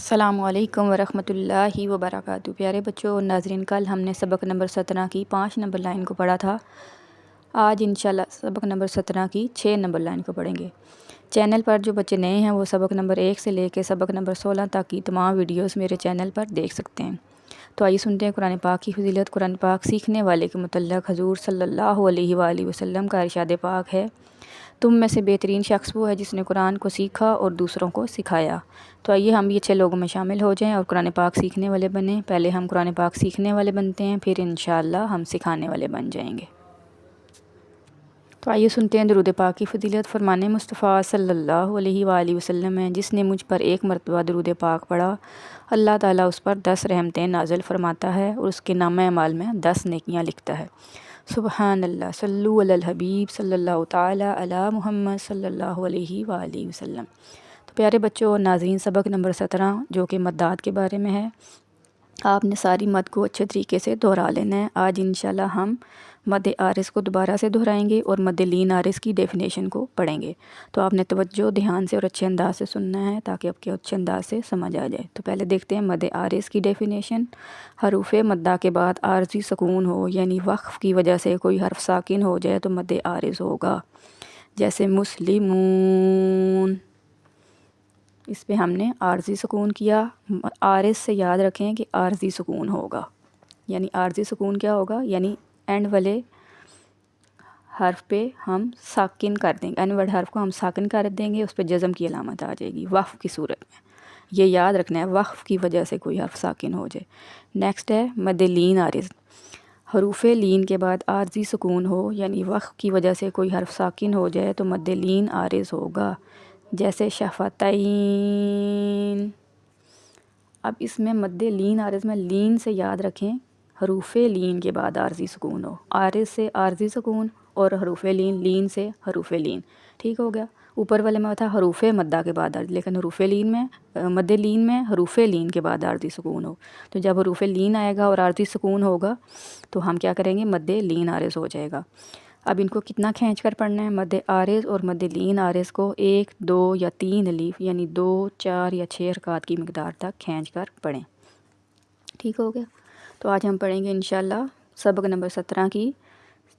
السلام علیکم ورحمۃ اللہ وبرکاتہ۔ پیارے بچوں اور ناظرین، کل ہم نے سبق نمبر 17 کی 5 نمبر لائن کو پڑھا تھا۔ آج انشاءاللہ سبق نمبر 17 کی 6 نمبر لائن کو پڑھیں گے۔ چینل پر جو بچے نئے ہیں وہ سبق نمبر 1 سے لے کے سبق نمبر 16 تک کی تمام ویڈیوز میرے چینل پر دیکھ سکتے ہیں۔ تو آئیے سنتے ہیں قرآن پاک کی فضیلت۔ قرآن پاک سیکھنے والے کے متعلق حضور صلی اللہ علیہ وآلہ وسلم کا ارشاد پاک ہے، تم میں سے بہترین شخص وہ ہے جس نے قرآن کو سیکھا اور دوسروں کو سکھایا۔ تو آئیے ہم یہ 6 لوگوں میں شامل ہو جائیں اور قرآن پاک سیکھنے والے بنیں۔ پہلے ہم قرآن پاک سیکھنے والے بنتے ہیں، پھر انشاءاللہ ہم سکھانے والے بن جائیں گے۔ تو آئیے سنتے ہیں درود پاک کی فضیلت۔ فرمان مصطفیٰ صلی اللہ علیہ وآلہ وسلم ہے، جس نے مجھ پر ایک مرتبہ درود پاک پڑھا، اللہ تعالیٰ اس پر 10 رحمتیں نازل فرماتا ہے اور اس کے نامہ اعمال میں 10 نیکیاں لکھتا ہے۔ سبحان اللہ، صلو علی الحبیب صلی اللہ تعالیٰ علی محمد صلی اللہ علیہ وآلہ وسلم۔ تو پیارے بچوں اور ناظرین، سبق نمبر 17 جو کہ مدات کے بارے میں ہے، آپ نے ساری مد کو اچھے طریقے سے دہرا لینا ہے۔ آج انشاءاللہ ہم مد عارض کو دوبارہ سے دہرائیں گے اور مد لین عارض کی ڈیفینیشن کو پڑھیں گے۔ تو آپ نے توجہ دھیان سے اور اچھے انداز سے سننا ہے تاکہ آپ کے اچھے انداز سے سمجھ آ جائے۔ تو پہلے دیکھتے ہیں مد عارض کی ڈیفینیشن۔ حروف مدہ کے بعد عارضی سکون ہو، یعنی وقف کی وجہ سے کوئی حرف ساکن ہو جائے تو مد عارض ہوگا، جیسے مسلمون، اس پہ ہم نے عارضی سکون کیا۔ عارض سے یاد رکھیں کہ عارضی سکون ہوگا، یعنی عارضی سکون کیا ہوگا، یعنی اینڈ والے حرف پہ ہم ساکن کر دیں گے، اینڈ والے حرف کو ہم ساکن کر دیں گے، اس پہ جزم کی علامت آ جائے گی وقف کی صورت میں۔ یہ یاد رکھنا ہے، وقف کی وجہ سے کوئی حرف ساکن ہو جائے۔ نیکسٹ ہے مد لین عارض۔ حروف لین کے بعد عارضی سکون ہو، یعنی وقف کی وجہ سے کوئی حرف ساکن ہو جائے تو مد لین عارض ہوگا، جیسے شفتین۔ اب اس میں مد لین عارض میں لین سے یاد رکھیں، حروف لین کے بعد عارضی سکون ہو، عارض سے عارضی سکون اور حروف لین سے حروف لین، ٹھیک ہو گیا۔ اوپر والے میں تھا حروف مدہ کے بعد عارض، لیکن حروف لین میں مد لین میں حروف لین کے بعد عارضی سکون ہو، تو جب حروف لین آئے گا اور عارضی سکون ہوگا تو ہم کیا کریں گے، مد لین عارض ہو جائے گا۔ اب ان کو کتنا کھینچ کر پڑھنا ہے، مد عارض اور مد لین عارض کو 1، 2 یا 3 الف، یعنی 2، 4 یا 6 حرکات کی مقدار تک کھینچ کر پڑھیں، ٹھیک ہو گیا۔ تو آج ہم پڑھیں گے انشاءاللہ سبق نمبر 17 کی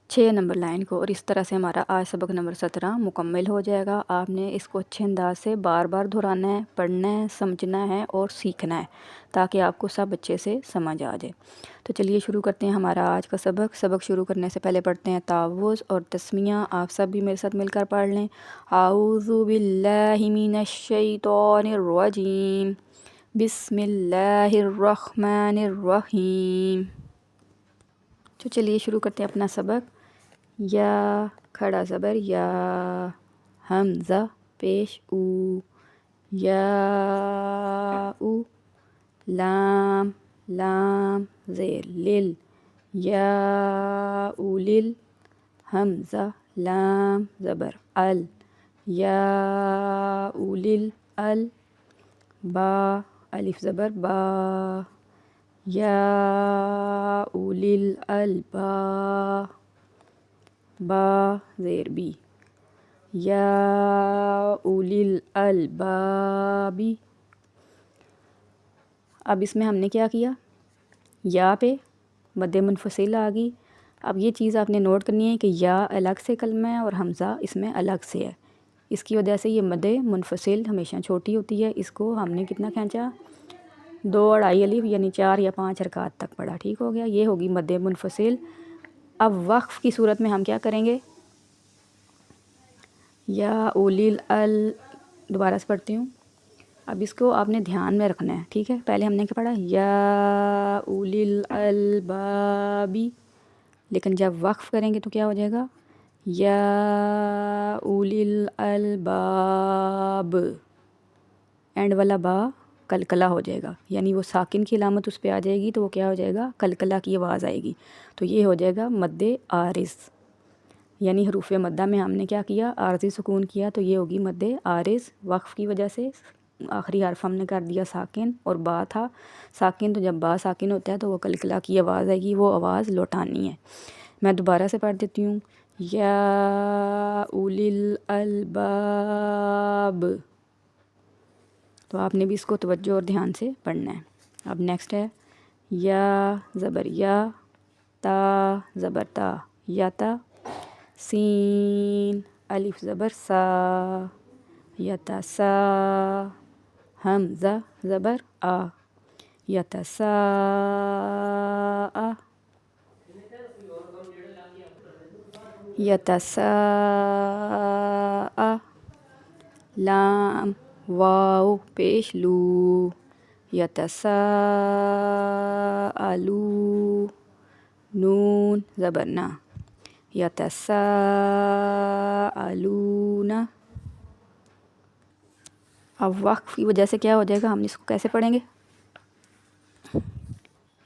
6 نمبر لائن کو، اور اس طرح سے ہمارا آج سبق نمبر 17 مکمل ہو جائے گا۔ آپ نے اس کو اچھے انداز سے بار بار دہرانا ہے، پڑھنا ہے، سمجھنا ہے اور سیکھنا ہے تاکہ آپ کو سب اچھے سے سمجھ آ جائے۔ تو چلیے شروع کرتے ہیں ہمارا آج کا سبق۔ سبق شروع کرنے سے پہلے پڑھتے ہیں تعوذ اور تسمیہ۔ آپ سب بھی میرے ساتھ مل کر پڑھ لیں۔ اعوذ باللہ من الشیطان الرجیم، بسم اللہ الرحمن الرحیم۔ تو چلیے شروع کرتے ہیں اپنا سبق۔ یا کھڑا زبر یا، حمزہ پیش او، یا او، لام لام زیر لل، یا اولل، حمزہ لام زبر ال، یا اولل ال، با الف زبر با، یا اولل البا، با زیر بی، یا اولل البابی۔ اب اس میں ہم نے کیا کیا، یا پہ مد منفصل آ گئی۔ اب یہ چیز آپ نے نوٹ کرنی ہے کہ یا الگ سے کلمہ ہے اور حمزہ اس میں الگ سے ہے، اس کی وجہ سے یہ مد منفصل ہمیشہ چھوٹی ہوتی ہے۔ اس کو ہم نے کتنا کھینچا، 2 اڑائی الف، یعنی 4 یا 5 حرکات تک پڑھا، ٹھیک ہو گیا۔ یہ ہوگی مد منفصل۔ اب وقف کی صورت میں ہم کیا کریں گے، یا اولل ال، دوبارہ سے پڑھتی ہوں۔ اب اس کو آپ نے دھیان میں رکھنا ہے، ٹھیک ہے۔ پہلے ہم نے کیا پڑھا، یا اولل البابی، لیکن جب وقف کریں گے تو کیا ہو جائے گا، یا اولل الباب، اینڈ والا با کلکلا ہو جائے گا، یعنی وہ ساکن کی علامت اس پہ آ جائے گی تو وہ کیا ہو جائے گا، کلکلا کی آواز آئے گی، تو یہ ہو جائے گا مد عارض۔ یعنی حروف مدہ میں ہم نے کیا کیا، عارضی سکون کیا، تو یہ ہوگی مد عارض۔ وقف کی وجہ سے آخری حرف ہم نے کر دیا ساکن، اور با تھا ساکن، تو جب با ساکن ہوتا ہے تو وہ کلکلا کی آواز آئے گی، وہ آواز لوٹانی ہے۔ میں دوبارہ سے پڑھ دیتی ہوں، یا اولل الباب، تو آپ نے بھی اس کو توجہ اور دھیان سے پڑھنا ہے۔ اب نیکسٹ ہے یا زبر یا، تا زبر تا، یاتا، سین الف زبر سا، یتسا، حمزہ زبر آ، یتسا، یتسا، لام واو پیش لو، یتسا الو، نون زبر نا، یتسا الون۔ اب وقف کی وجہ سے کیا ہو جائے گا، ہم اس کو کیسے پڑھیں گے،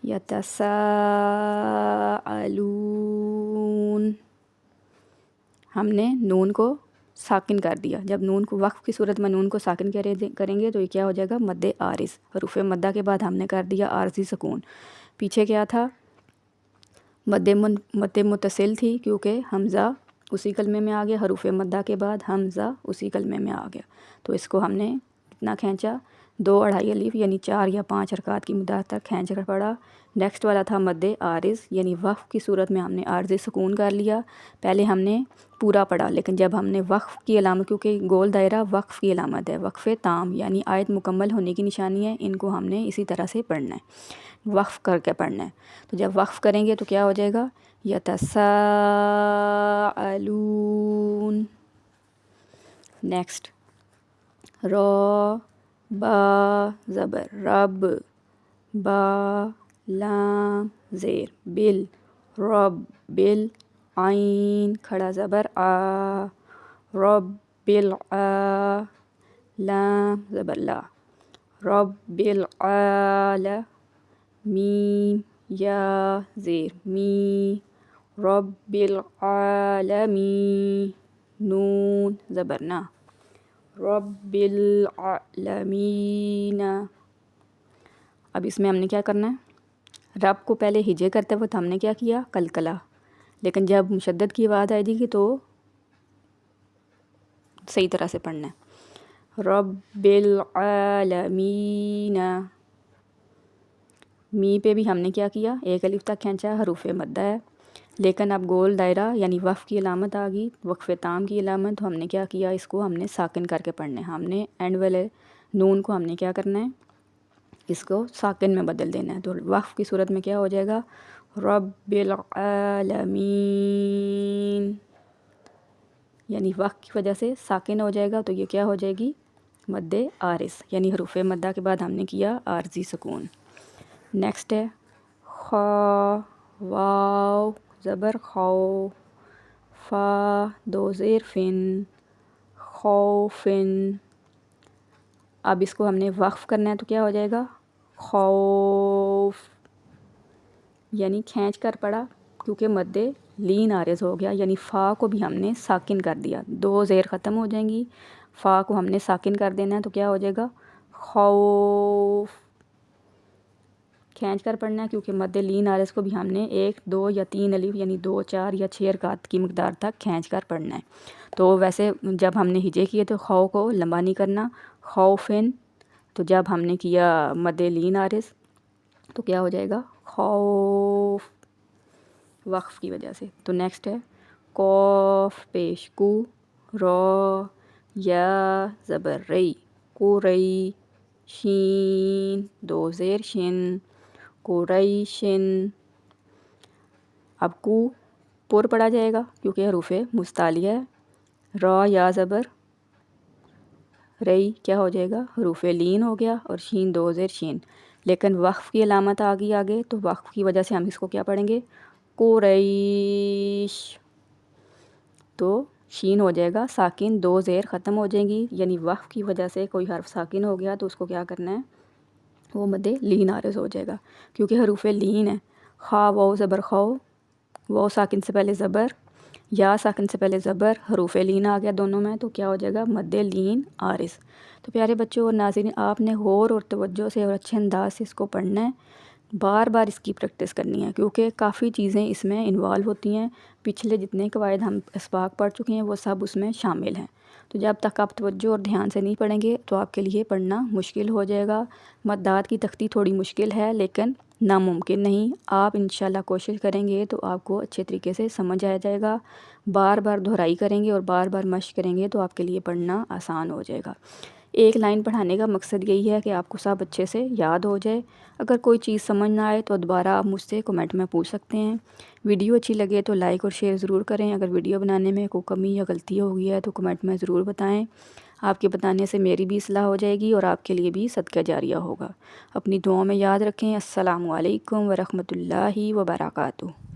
یتسا الون، ہم نے نون کو ساکن کر دیا۔ جب نون کو وقف کی صورت میں نون کو ساکن کریں گے تو یہ کیا ہو جائے گا، مد عارض، حروف مدہ کے بعد ہم نے کر دیا عارضی سکون۔ پیچھے کیا تھا، مد متصل تھی کیونکہ حمزہ اسی کلمے میں آ گیا، حروف مدہ کے بعد حمزہ اسی کلمے میں آ گیا، تو اس کو ہم نے اتنا کھینچا، 2 2.5 الف یعنی 4 یا 5 حرکات کی مدت تک کھینچ کر پڑھا۔ نیکسٹ والا تھا مد عارض، یعنی وقف کی صورت میں ہم نے عارضی سکون کر لیا۔ پہلے ہم نے پورا پڑھا، لیکن جب ہم نے وقف کی علامت، کیونکہ گول دائرہ وقف کی علامت ہے، وقف تام یعنی آیت مکمل ہونے کی نشانی ہے، ان کو ہم نے اسی طرح سے پڑھنا ہے، وقف کر کے پڑھنا ہے۔ تو جب وقف کریں گے تو کیا ہو جائے گا، یتساءلون۔ نیکسٹ را با زبر رب، با لام زیر بل، رب بل، عین کھڑا زبر آ، رب بل آ، لام زبر لا، رب بل آل، میم یا زیر می، رب العالمین، نون زبر نا، رب العالمین۔ اب اس میں ہم نے کیا کرنا ہے، رب کو پہلے ہجے کرتے وقت ہم نے کیا کیا، کلکلا، لیکن جب مشدد کی آواز آئے گی تو صحیح طرح سے پڑھنا ہے، رب العالمین۔ می پہ بھی ہم نے کیا کیا، 1 الف تک کھینچا، حروف مدہ ہے، لیکن اب گول دائرہ یعنی وقف کی علامت آ گئی، وقف تام کی علامت، تو ہم نے کیا کیا، اس کو ہم نے ساکن کر کے پڑھنا ہے، ہم نے اینڈ والے نون کو ہم نے کیا کرنا ہے، اس کو ساکن میں بدل دینا ہے۔ تو وقف کی صورت میں کیا ہو جائے گا، رب العالمین، یعنی وقف کی وجہ سے ساکن ہو جائے گا، تو یہ کیا ہو جائے گی، مد عارض، یعنی حروف مدہ کے بعد ہم نے کیا عارضی سکون۔ نیکسٹ ہے خا، واو زبر خو، فا 2 زیر فن، خوفن۔ اب اس کو ہم نے وقف کرنا ہے تو کیا ہو جائے گا، خوف، یعنی کھینچ کر پڑھا کیونکہ مد لین عارض ہو گیا، یعنی فا کو بھی ہم نے ساکن کر دیا، 2 زیر ختم ہو جائیں گی، فا کو ہم نے ساکن کر دینا ہے، تو کیا ہو جائے گا، خوف، کھینچ کر پڑھنا ہے کیونکہ مد لین عارض کو بھی ہم نے 1 2 یا 3 الف یعنی 2 4 یا 6 حرکات کی مقدار تک کھینچ کر پڑھنا ہے۔ تو ویسے جب ہم نے ہجے کیے تو خو کو لمبا نہیں کرنا، خوفن، تو جب ہم نے کیا مد لین عارض تو کیا ہو جائے گا، خوف، وقف کی وجہ سے۔ تو نیکسٹ ہے قوف پیش کو، را یا زبر رئی، کو رئی، شین 2 زیر شن، قریشن۔ اب کو پر پڑھا جائے گا کیونکہ حروف مستعلیہ ہے، را یا زبر رئی کیا ہو جائے گا، حروف لین ہو گیا، اور شین 2 زیر شین، لیکن وقف کی علامت آ گئی آگے، تو وقف کی وجہ سے ہم اس کو کیا پڑھیں گے، قریش، تو شین ہو جائے گا ساکن، 2 زیر ختم ہو جائیں گی، یعنی وقف کی وجہ سے کوئی حرف ساکن ہو گیا تو اس کو کیا کرنا ہے، وہ مد لین عارض ہو جائے گا کیونکہ حروف لین ہے، خا واو زبر خو، واو ساکن سے پہلے زبر، یا ساکن سے پہلے زبر، حروف لین آ گیا دونوں میں، تو کیا ہو جائے گا، مد لین عارض۔ تو پیارے بچوں اور ناظرین، آپ نے غور اور توجہ سے اور اچھے انداز سے اس کو پڑھنا ہے بار بار اس کی پریکٹس کرنی ہے، کیونکہ کافی چیزیں اس میں انوالو ہوتی ہیں۔ پچھلے جتنے قواعد ہم اسباق پڑھ چکے ہیں وہ سب اس میں شامل ہیں، تو جب تک آپ توجہ اور دھیان سے نہیں پڑھیں گے تو آپ کے لیے پڑھنا مشکل ہو جائے گا۔ مدات کی تختی تھوڑی مشکل ہے لیکن ناممکن نہیں، آپ انشاءاللہ کوشش کریں گے تو آپ کو اچھے طریقے سے سمجھ آ جائے گا۔ بار بار دہرائی کریں گے اور بار بار مشق کریں گے تو آپ کے لیے پڑھنا آسان ہو جائے گا۔ ایک لائن پڑھانے کا مقصد یہی ہے کہ آپ کو سب اچھے سے یاد ہو جائے۔ اگر کوئی چیز سمجھ نہ آئے تو دوبارہ آپ مجھ سے کمنٹ میں پوچھ سکتے ہیں۔ ویڈیو اچھی لگے تو لائک اور شیئر ضرور کریں۔ اگر ویڈیو بنانے میں کوئی کمی یا غلطی ہو گئی ہے تو کمنٹ میں ضرور بتائیں۔ آپ کے بتانے سے میری بھی اصلاح ہو جائے گی اور آپ کے لیے بھی صدقہ جاریہ ہوگا۔ اپنی دعاؤں میں یاد رکھیں۔ السلام علیکم ورحمۃ اللہ وبرکاتہ۔